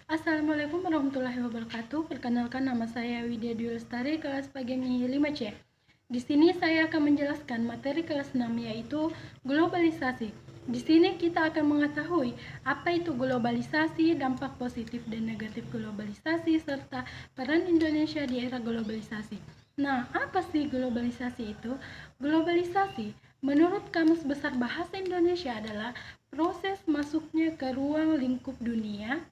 Assalamualaikum warahmatullahi wabarakatuh. Perkenalkan, nama saya Widya Dwi Lestari, kelas PGMI 5C. Di sini saya akan menjelaskan materi kelas 6, yaitu globalisasi. Di sini kita akan mengetahui apa itu globalisasi, dampak positif dan negatif globalisasi, serta peran Indonesia di era globalisasi. Nah, apa sih globalisasi itu? Globalisasi menurut Kamus Besar Bahasa Indonesia adalah proses masuknya ke ruang lingkup dunia.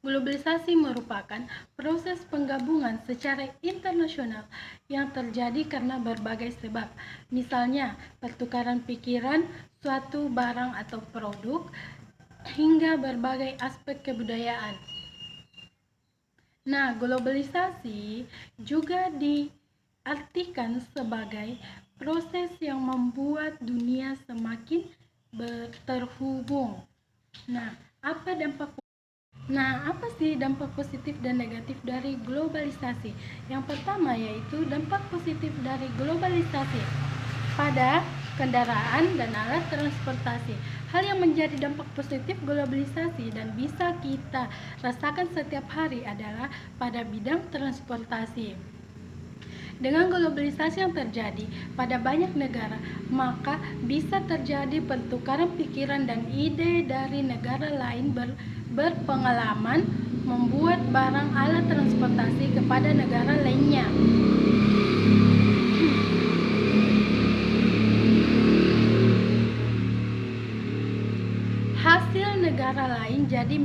Globalisasi merupakan proses penggabungan secara internasional yang terjadi karena berbagai sebab, misalnya pertukaran pikiran, suatu barang atau produk, hingga berbagai aspek kebudayaan. Nah, globalisasi juga diartikan sebagai proses yang membuat dunia semakin terhubung. Nah, apa sih dampak positif dan negatif dari globalisasi? Yang pertama yaitu dampak positif dari globalisasi pada kendaraan dan alat transportasi. Hal yang menjadi dampak positif globalisasi dan bisa kita rasakan setiap hari adalah pada bidang transportasi. Dengan globalisasi yang terjadi pada banyak negara, maka bisa terjadi pertukaran pikiran dan ide dari negara lain berpengalaman membuat barang alat transportasi kepada negara lainnya. Hasil negara lain jadi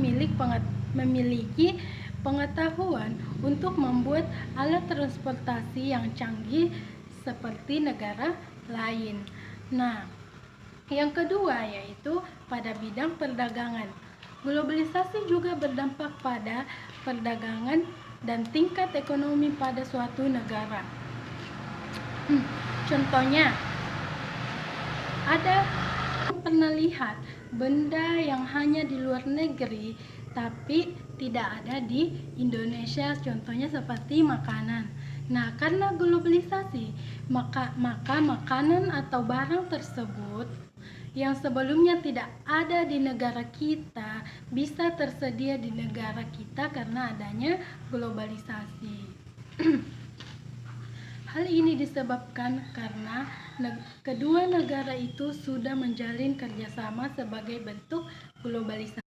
memiliki pengetahuan untuk membuat alat transportasi yang canggih seperti negara lain. Nah, yang kedua yaitu pada bidang perdagangan. Globalisasi juga berdampak pada perdagangan dan tingkat ekonomi pada suatu negara. Contohnya, ada pernah lihat benda yang hanya di luar negeri tapi tidak ada di Indonesia, contohnya seperti makanan. Nah, karena globalisasi, maka makanan atau barang tersebut yang sebelumnya tidak ada di negara kita bisa tersedia di negara kita karena adanya globalisasi. Hal ini disebabkan karena kedua negara itu sudah menjalin kerjasama sebagai bentuk globalisasi.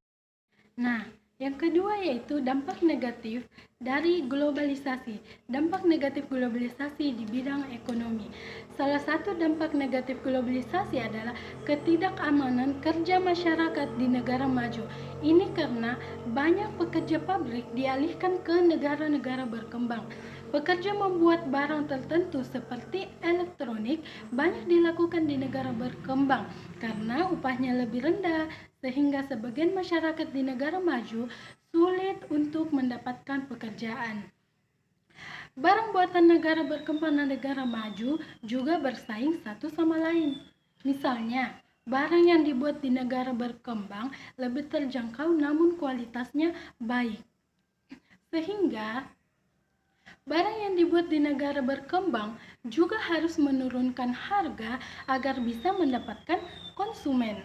Nah, yang kedua yaitu dampak negatif dari globalisasi. Dampak negatif globalisasi di bidang ekonomi. Salah satu dampak negatif globalisasi adalah ketidakamanan kerja masyarakat di negara maju. Ini karena banyak pekerja pabrik dialihkan ke negara-negara berkembang. Pekerja membuat barang tertentu seperti elektronik banyak dilakukan di negara berkembang karena upahnya lebih rendah, sehingga sebagian masyarakat di negara maju sulit untuk mendapatkan pekerjaan. Barang buatan negara berkembang dan negara maju juga bersaing satu sama lain. Misalnya, barang yang dibuat di negara berkembang lebih terjangkau namun kualitasnya baik. Sehingga barang yang dibuat di negara berkembang juga harus menurunkan harga agar bisa mendapatkan konsumen.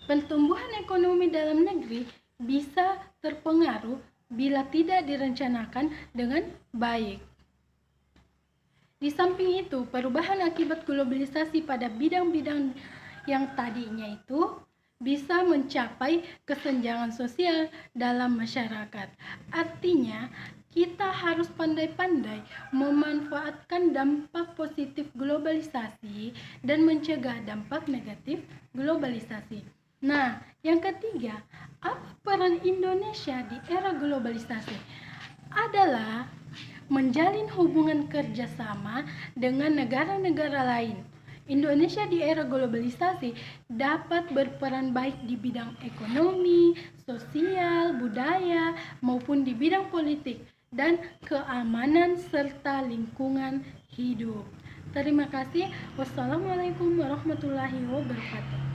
Pertumbuhan ekonomi dalam negeri bisa terpengaruh bila tidak direncanakan dengan baik. Di samping itu, perubahan akibat globalisasi pada bidang-bidang yang tadinya itu bisa mencapai kesenjangan sosial dalam masyarakat. Artinya, kita harus pandai-pandai memanfaatkan dampak positif globalisasi dan mencegah dampak negatif globalisasi. Nah, yang ketiga, apa peran Indonesia di era globalisasi? Adalah menjalin hubungan kerjasama dengan negara-negara lain. Indonesia di era globalisasi dapat berperan baik di bidang ekonomi, sosial, budaya, maupun di bidang politik dan keamanan serta lingkungan hidup. Terima kasih. Wassalamualaikum warahmatullahi wabarakatuh.